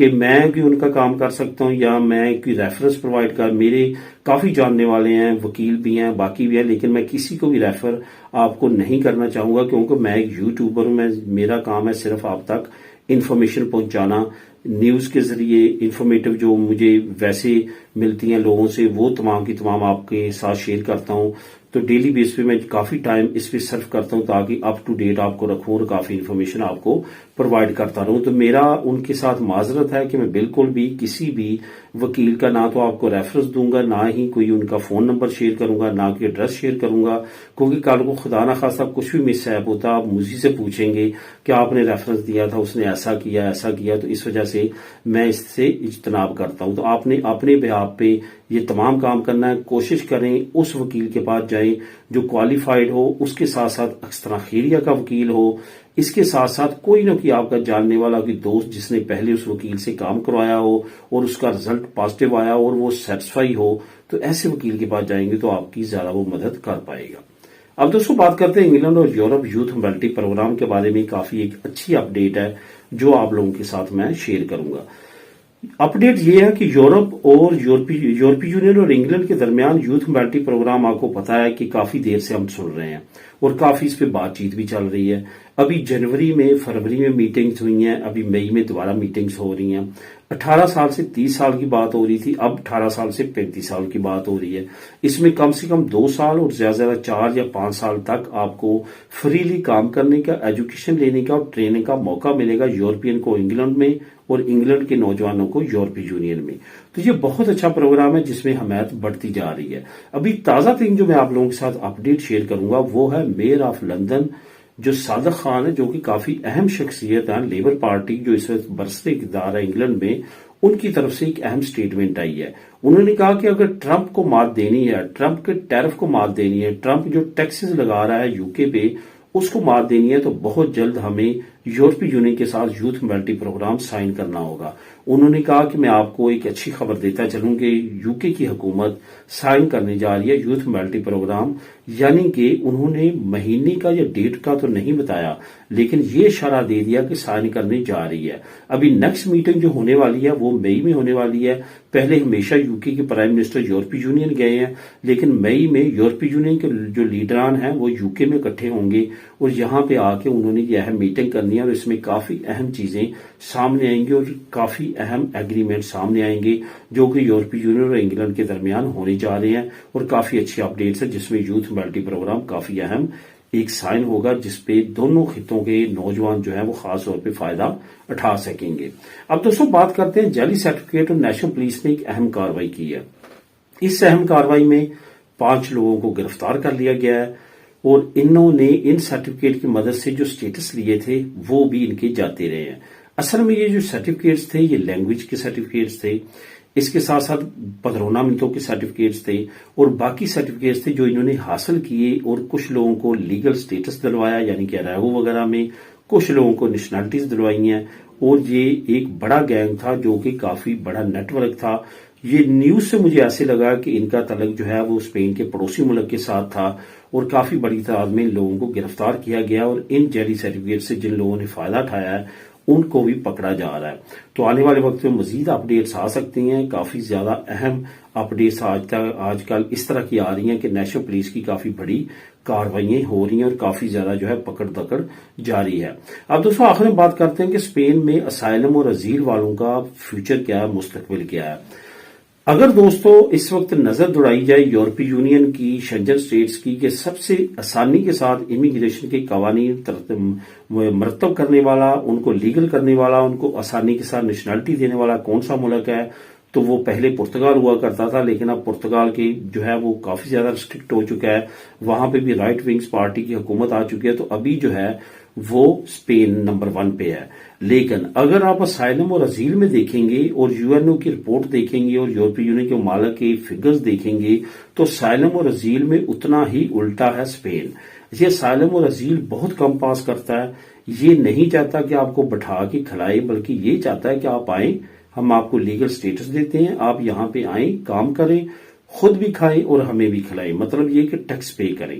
کہ میں بھی ان کا کام کر سکتا ہوں یا میں کوئی ریفرنس پرووائڈ کر. میرے کافی جاننے والے ہیں, وکیل بھی ہیں, باقی بھی ہیں, لیکن میں کسی کو بھی ریفر آپ کو نہیں کرنا چاہوں گا کیونکہ میں ایک یوٹیوبر ہوں. میرا کام ہے صرف آپ تک انفارمیشن پہنچانا, نیوز کے ذریعے انفارمیٹو جو مجھے ویسے ملتی ہیں لوگوں سے وہ تمام کی تمام آپ کے ساتھ شیئر کرتا ہوں. تو ڈیلی بیس پہ میں کافی ٹائم اس پہ صرف کرتا ہوں تاکہ اپ ٹو ڈیٹ آپ کو رکھوں اور کافی انفارمیشن آپ کو پرووائڈ کرتا رہوں. تو میرا ان کے ساتھ معذرت ہے کہ میں بالکل بھی کسی بھی وکیل کا نہ تو آپ کو ریفرنس دوں گا, نہ ہی کوئی ان کا فون نمبر شیئر کروں گا, نہ کوئی ایڈریس شیئر کروں گا, کیونکہ کل کو خدا نہ خواستہ کچھ بھی مس ہیپ ہوتا آپ مجھے سے پوچھیں گے کہ آپ نے ریفرنس دیا تھا, اس نے ایسا کیا. تو اس وجہ سے میں اس سے اجتناب کرتا ہوں. تو آپ نے اپنے بیہاف پہ یہ تمام کام کرنا ہے. کوشش کریں اس وکیل کے پاس جائیں جو کوالیفائڈ ہو, اس کے ساتھ ساتھ اکثر خیریہ کا وکیل ہو, اس کے ساتھ ساتھ کوئی نہ کوئی آپ کا جاننے والا کوئی دوست جس نے پہلے اس وکیل سے کام کروایا ہو اور اس کا رزلٹ پازیٹیو آیا اور وہ سیٹسفائی ہو, تو ایسے وکیل کے پاس جائیں گے تو آپ کی زیادہ وہ مدد کر پائے گا. اب دوستوں بات کرتے ہیں انگلینڈ اور یورپ یوتھ موبلٹی پروگرام کے بارے میں. کافی ایک اچھی اپ ڈیٹ ہے جو آپ لوگوں کے ساتھ میں شیئر کروں گا. اپڈیٹ یہ ہے کہ یورپ اور یورپی یونین اور انگلینڈ کے درمیان یوتھ موبلٹی پروگرام آپ کو پتا ہے کہ کافی دیر سے ہم سن رہے ہیں اور کافی اس پہ بات چیت بھی چل رہی ہے. ابھی جنوری میں فروری میں میٹنگز ہوئی ہیں, ابھی مئی میں دوبارہ میٹنگز ہو رہی ہیں. 18 سال سے 30 سال کی بات ہو رہی تھی, اب 18 سال سے 35 سال کی بات ہو رہی ہے. اس میں کم سے کم 2 سال اور زیادہ سے زیادہ 4 یا 5 سال تک آپ کو فریلی کام کرنے کا, ایجوکیشن لینے کا اور ٹریننگ کا موقع ملے گا, یورپین کو انگلینڈ میں اور انگلینڈ کے نوجوانوں کو یورپی یونین میں. تو یہ بہت اچھا پروگرام ہے جس میں حمایت بڑھتی جا رہی ہے. ابھی تازہ ترین جو میں آپ لوگوں کے ساتھ اپڈیٹ شیئر کروں گا وہ ہے میئر آف لندن جو صادق خان ہے, جو کہ کافی اہم شخصیت ہیں لیبر پارٹی جو اس وقت برسر اقتدار ہے انگلینڈ میں, ان کی طرف سے ایک اہم سٹیٹمنٹ آئی ہے. انہوں نے کہا کہ اگر ٹرمپ کو مات دینی ہے, ٹرمپ کے ٹیرف کو مات دینی ہے, ٹرمپ جو ٹیکسز لگا رہا ہے یو کے پہ اس کو مات دینی ہے, تو بہت جلد ہمیں یورپی یونین کے ساتھ یوتھ موبلٹی پروگرام سائن کرنا ہوگا. انہوں نے کہا کہ میں آپ کو ایک اچھی خبر دیتا چلوں کہ یو کے کی حکومت سائن کرنے جا رہی ہے یوتھ موبلٹی پروگرام, یعنی کہ انہوں نے مہینے کا یا ڈیٹ کا تو نہیں بتایا لیکن یہ اشارہ دے دیا کہ سائن کرنے جا رہی ہے. ابھی نیکسٹ میٹنگ جو ہونے والی ہے وہ مئی میں ہونے والی ہے. پہلے ہمیشہ یو کے پرائم منسٹر یورپی یونین گئے ہیں, لیکن مئی میں یورپی یونین کے جو لیڈران ہیں وہ یو کے میں اکٹھے ہوں گے اور یہاں پہ آ کے انہوں نے یہ اہم میٹنگ کرنی ہے اور اس میں کافی اہم چیزیں سامنے آئیں گی اور کافی اہم ایگریمنٹ سامنے آئیں گے جو کہ یورپی یونین اور انگلینڈ کے درمیان ہونے جا رہے ہیں. اور کافی اچھی اپڈیٹس ہے جس میں یوتھ موبلٹی پروگرام کافی اہم ایک سائن ہوگا جس پہ دونوں خطوں کے نوجوان جو ہیں وہ خاص طور پہ فائدہ اٹھا سکیں گے. اب دوستوں بات کرتے ہیں جعلی سرٹیفکیٹ, اور نیشنل پولیس نے ایک اہم کارروائی کی ہے. اس اہم کارروائی میں 5 لوگوں کو گرفتار کر لیا گیا ہے اور انہوں نے ان سرٹیفکیٹ کی مدد سے جو سٹیٹس لیے تھے وہ بھی ان کے جاتے رہے ہیں. اصل میں یہ جو سرٹیفکیٹس تھے یہ لینگویج کے سرٹیفکیٹس تھے, اس کے ساتھ ساتھ پدرونا منتوں کے سرٹیفکیٹس تھے اور باقی سرٹیفکیٹس تھے جو انہوں نے حاصل کیے, اور کچھ لوگوں کو لیگل سٹیٹس دلوایا یعنی کہ ریگو وغیرہ میں, کچھ لوگوں کو نیشنلٹیز دلوائی ہیں. اور یہ ایک بڑا گینگ تھا جو کہ کافی بڑا نیٹ ورک تھا. یہ نیوز سے مجھے ایسے لگا کہ ان کا تعلق جو ہے وہ اسپین کے پڑوسی ملک کے ساتھ تھا اور کافی بڑی تعداد میں ان لوگوں کو گرفتار کیا گیا اور ان جعلی سرٹیفکیٹ سے جن لوگوں نے فائدہ اٹھایا ہے ان کو بھی پکڑا جا رہا ہے. تو آنے والے وقت میں مزید اپڈیٹس آ سکتی ہیں. کافی زیادہ اہم اپڈیٹس آج کل اس طرح کی آ رہی ہیں کہ نیشنل پولیس کی کافی بڑی کاروائیاں ہو رہی ہیں اور کافی زیادہ جو ہے پکڑ دکڑ جاری ہے. اب دوستوں آخر میں بات کرتے ہیں کہ اسپین میں اسائلم اور ازیل والوں کا فیوچر کیا ہے, مستقبل کیا ہے. اگر دوستو اس وقت نظر دوڑائی جائے یورپی یونین کی شنجن سٹیٹس کی کہ سب سے آسانی کے ساتھ امیگریشن کے قوانین مرتب کرنے والا, ان کو لیگل کرنے والا, ان کو آسانی کے ساتھ نیشنلٹی دینے والا کون سا ملک ہے, تو وہ پہلے پرتگال ہوا کرتا تھا, لیکن اب پرتگال کی جو ہے وہ کافی زیادہ ریسٹرکٹ ہو چکا ہے. وہاں پہ بھی رائٹ ونگز پارٹی کی حکومت آ چکی ہے. تو ابھی جو ہے وہ اسپین نمبر 1 پہ ہے. لیکن اگر آپ اسائلم اور ازیل میں دیکھیں گے اور یو این او کی رپورٹ دیکھیں گے اور یورپی یونین کے ممالک کے فگرز دیکھیں گے تو اسائلم اور ازیل میں اتنا ہی الٹا ہے اسپین. یہ اسائلم اور ازیل بہت کم پاس کرتا ہے. یہ نہیں چاہتا کہ آپ کو بٹھا کے کھلائے, بلکہ یہ چاہتا ہے کہ آپ آئیں, ہم آپ کو لیگل سٹیٹس دیتے ہیں, آپ یہاں پہ آئیں, کام کریں, خود بھی کھائیں اور ہمیں بھی کھلائیں. مطلب یہ کہ ٹیکس پے کریں.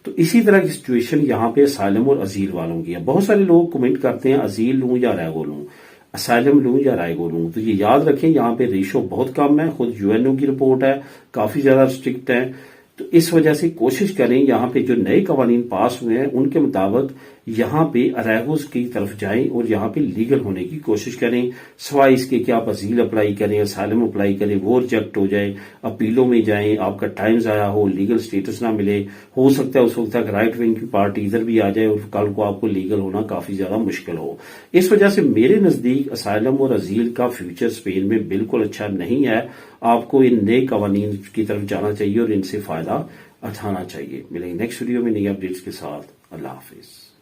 تو اسی طرح کی سچویشن یہاں پہ اسائلم اور ازیل والوں کی ہے. بہت سارے لوگ کمنٹ کرتے ہیں ازیل لوں یا ریگو لوں. اسائلم لوں یا رائگو لوں. تو یہ یاد رکھیں یہاں پہ ریشو بہت کم ہے, خود UNO کی رپورٹ ہے, کافی زیادہ اسٹرکٹ ہے. تو اس وجہ سے کوشش کریں یہاں پہ جو نئے قوانین پاس ہوئے ہیں ان کے مطابق یہاں پہ اریگوز کی طرف جائیں اور یہاں پہ لیگل ہونے کی کوشش کریں, سوائے اس کے کہ آپ ازیل اپلائی کریں, اسائلم اپلائی کریں, وہ ریجیکٹ ہو جائے, اپیلوں میں جائیں, آپ کا ٹائم ضائع ہو, لیگل سٹیٹس نہ ملے. ہو سکتا ہے اس وقت تک رائٹ ونگ کی پارٹی ادھر بھی آ جائے اور کل کو آپ کو لیگل ہونا کافی زیادہ مشکل ہو. اس وجہ سے میرے نزدیک اسائلم اور ازیل کا فیوچر اسپین میں بالکل اچھا نہیں ہے. آپ کو ان نئے قوانین کی طرف جانا چاہیے اور ان سے فائدہ اٹھانا چاہیے. ملیں گے نیکسٹ ویڈیو میں نئی اپڈیٹس کے ساتھ. اللہ حافظ.